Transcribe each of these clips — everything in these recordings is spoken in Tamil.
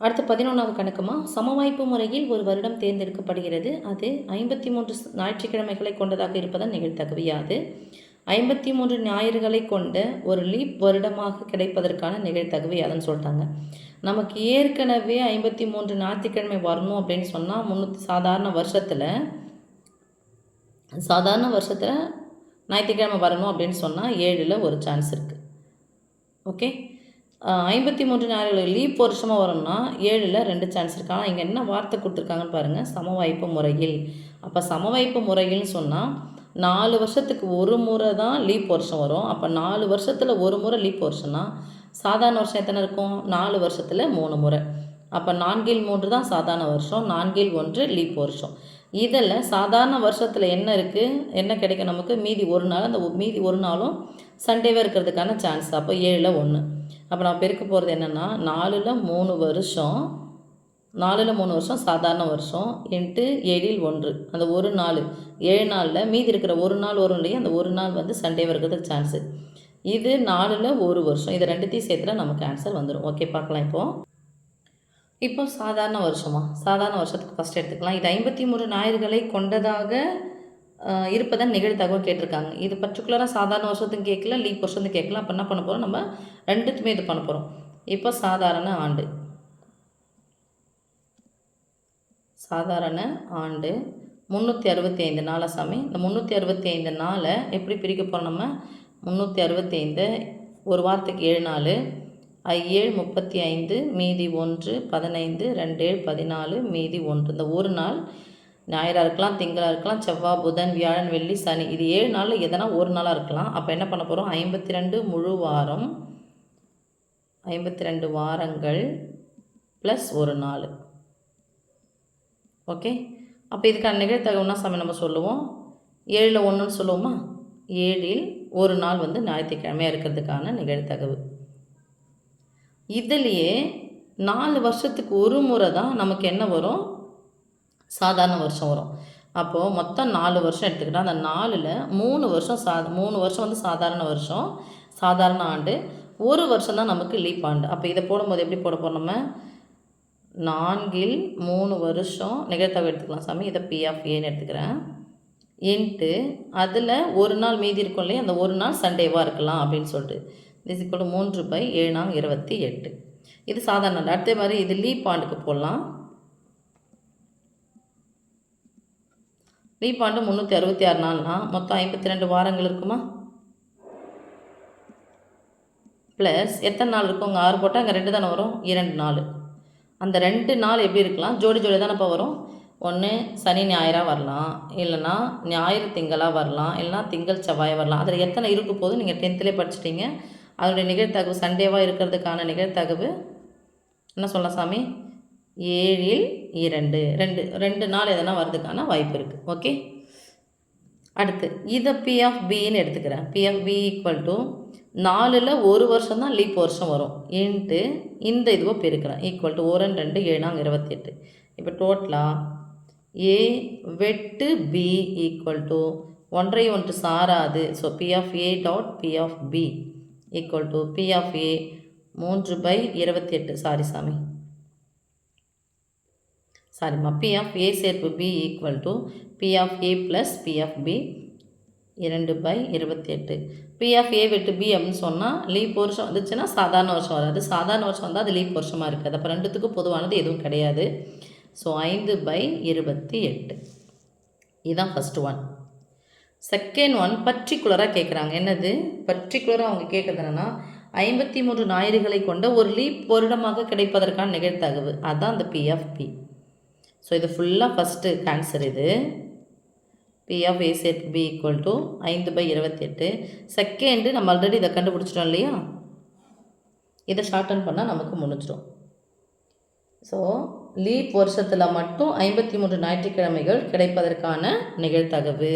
அடுத்து 11வது கணக்குமா, சமவாய்ப்பு முறையில் ஒரு வருடம் தேர்ந்தெடுக்கப்படுகிறது. அது 53 ஞாயிற்றுக்கிழமைகளை கொண்டதாக இருப்பதன் நிகழ்தகவு யாது? 53 ஞாயிறுகளை கொண்ட ஒரு லீப் வருடமாக கிடைப்பதற்கான நிகழ்தகவு யாதுன்னு சொல்லிட்டாங்க. நமக்கு ஏற்கனவே 53 ஞாயிற்றுக்கிழமை வரணும் அப்படின்னு சொன்னால் சாதாரண வருஷத்தில் ஞாயிற்றுக்கிழமை வரணும் அப்படின்னு சொன்னால் 7ல் ஒரு சான்ஸ் இருக்குது. ஓகே, 53 ஞாயிறுகள் லீப் வருஷமாக வரும்னா 7ல் 2 சான்ஸ் இருக்குது. ஆனால் இங்கே என்ன வார்த்தை கொடுத்துருக்காங்கன்னு பாருங்கள், சமவாய்ப்பு முறையில். அப்போ சமவாய்ப்பு முறையில்னு சொன்னால் 4 வருஷத்துக்கு ஒரு முறை தான் லீப் வருஷம் வரும். அப்போ 4 வருஷத்தில் ஒரு முறை லீப் வருஷம்னா சாதாரண வருஷம் எத்தனை இருக்கும்? 4 வருஷத்தில் 3 முறை. அப்போ 4/3 தான் சாதாரண வருஷம், 4/1 லீப் வருஷம். இதில் சாதாரண வருஷத்தில் என்ன இருக்குது, என்ன கிடைக்கும் நமக்கு? மீதி ஒரு நாள், அந்த மீதி ஒரு நாளும் சண்டேவாக இருக்கிறதுக்கான சான்ஸ். அப்போ 7ல் 1. அப்போ நான் பெருக்க போகிறது என்னென்னா 4ல் 3 வருஷம், 4ல் 3 வருஷம் சாதாரண வருஷம் இன்ட்டு 7ல் 1. அந்த ஒரு நாள் 7 நாளில் மீதி இருக்கிற ஒரு நாள் வரும் இல்லையா, அந்த ஒரு நாள் வந்து சண்டேவாக இருக்கிறதுக்கு சான்ஸு. இது 4ல் 1 வருஷம். இது ரெண்டுத்தையும் சேர்த்துல நமக்கு ஆன்சர் வந்துடும். ஓகே, பார்க்கலாம். இப்போ சாதாரண வருஷத்துக்கு ஃபஸ்ட் எடுத்துக்கலாம். இது 53 ஞாயிறுகளை கொண்டதாக இருப்பதன் நிகழ்தகவு கேட்டிருக்காங்க. இது பர்டிகுலராக சாதாரண வருஷத்துக்கு கேட்கல, லீப் வருஷத்துக்கு கேட்கலாம். அப்போ என்ன பண்ண போகிறோம், நம்ம ரெண்டுத்துமே இது பண்ண போகிறோம். இப்போ சாதாரண ஆண்டு 365 நாளா சாமி. இந்த 365 நாளை எப்படி பிரிக்க போகிறோம்? நம்ம 365 ஒரு வாரத்துக்கு 7 நாள், 7 35, மீதி 1 15, 2 14, மீதி 1. இந்த ஒரு நாள் ஞாயிறாக இருக்கலாம், திங்களாக இருக்கலாம், செவ்வாய், புதன், வியாழன், வெள்ளி, சனி. இது 7 நாளில் எதனா ஒரு நாளாக இருக்கலாம். அப்போ என்ன பண்ண போகிறோம், 52 முழு வாரம், 52 வாரங்கள் ப்ளஸ் ஒரு நாள். ஓகே, அப்போ இதுக்கான நிகழ்தகவுன்னா சாமி நம்ம சொல்லுவோம் 7ல் 1ன்னு சொல்லுவோமா? 7ல் ஒரு நாள் வந்து ஞாயிற்றுக்கிழமையாக இருக்கிறதுக்கான நிகழ்தகவு. இதுலேயே 4 வருஷத்துக்கு ஒரு முறை தான் நமக்கு என்ன வரும், சாதாரண வருஷம் வரும். அப்போது மொத்தம் 4 வருஷம் எடுத்துக்கிட்டால் அந்த 4ல் 3 வருஷம் 3 வருஷம் வந்து சாதாரண வருஷம், சாதாரண ஆண்டு, ஒரு வருஷம் தான் நமக்கு லீப் ஆண்டு. அப்போ இதை போடும்போது எப்படி போட போகிறோம், நம்ம 4ல் 3 வருஷம் நிகழ்தகவு எடுத்துக்கலாம் சாமி. இதை P/Aன்னு எடுத்துக்கிறேன். இன்ட்டு அதில் ஒரு நாள் மீதி இருக்கும் இல்லையா, அந்த ஒரு நாள் சண்டேவாக இருக்கலாம் அப்படின்னு சொல்லிட்டு இது = 3/7 28. இது சாதாரண ஆண்டு. அடுத்த மாதிரி இது லீப் ஆண்டுக்கு போடலாம். லீப் ஆண்டு 366 நாள்னா மொத்தம் 52 வாரங்கள் இருக்குமா? ப்ளஸ் எத்தனை நாள் இருக்கும்? அங்கே 6 போட்டால் அங்கே 2 தானே வரும், 2 நாள். அந்த 2 நாள் எப்படி இருக்கலாம், ஜோடி தானேப்பா வரும். ஒன்று சனி ஞாயிறாக வரலாம், இல்லைனா ஞாயிறு திங்களாக வரலாம், இல்லைனா திங்கள் செவ்வாயாக வரலாம். அதில் எத்தனை இருக்க போது நீங்கள் 10th படிச்சிட்டிங்க. அதனுடைய நிகழ்தகவு சண்டேவாக இருக்கிறதுக்கான நிகழ்தகவு என்ன சொல்லலாம் சாமி, 7ல் 2 நாள் எதனா வர்றதுக்கான வாய்ப்பு இருக்குது. ஓகே, அடுத்து இதை P/Bன்னு எடுத்துக்கிறேன். P/B = 4ல் ஒரு வருஷம் தான் லீப் வருஷம் வரும் இன்ட்டு இந்த இதுவை பெருக்கிறேன் = 1 2 7 28. இப்போ டோட்டலாக A வெட்டு B = 1 சாராது. So P/A.P/B = P/A 3/28. சாரிம்மா, P/A சேர்ப்பு B = P/A + P/B 2/28. P/A வெட்டு B அப்படின்னு சொன்னால் லீப் வருஷம் வந்துச்சுன்னா சாதாரண வருஷம் வராது, சாதாரண வருஷம் வந்தால் அது லீப் வருஷமாக இருக்காது. அப்போ ரெண்டுத்துக்கும் பொதுவானது எதுவும் கிடையாது. ஸோ 5/28. இதுதான் ஃபஸ்ட்டு ஒன். செகண்ட் ஒன் பர்டிகுலராக கேட்குறாங்க. என்னது பர்டிகுலராக அவங்க கேட்குறது என்னென்னா 53 ஞாயிறுகளை கொண்ட ஒரு லீப் வருடமாக கிடைப்பதற்கான நிகழ்தகவு. அதுதான் அந்த P/B. ஸோ இது ஃபுல்லாக ஃபஸ்ட்டு ஆன்சர். இது P/A சேர்ப்பு B = 5/28. செகண்டு நம்ம ஆல்ரெடி இதை கண்டுபிடிச்சிட்டோம் இல்லையா, இதை ஷார்டன் பண்ணால் நமக்கு முடிஞ்சிடும். ஸோ லீப் வருஷத்தில் மட்டும் 53 ஞாயிற்றுக்கிழமைகள் கிடைப்பதற்கான நிகழ்தகவு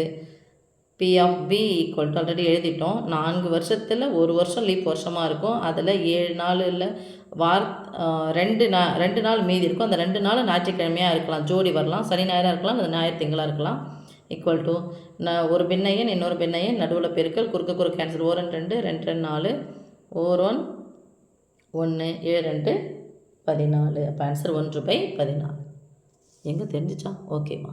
P/B = ஆல்ரெடி எழுதிட்டோம். 4 வருஷத்தில் ஒரு வருஷம் லீப் வருஷமாக இருக்கும். அதில் 7 நாள் இல்லை 2 நாள் மீதி இருக்கும். அந்த 2 நாள் ஞாயிற்றுக்கிழமையாக இருக்கலாம், ஜோடி வரலாம், சனி ஞாயிறாக இருக்கலாம், அந்த ஞாயிறு திங்களாக இருக்கலாம். = ஒரு பின்னையன் இன்னொரு பின்னையன் நடுவில் பெருக்கல் குறுக்கு கேன்சல் 1 2 2 4 1 1 7 2 14. அப்போ ஆன்சர் 1/14. எங்கே தெரிஞ்சிச்சா? ஓகேம்மா.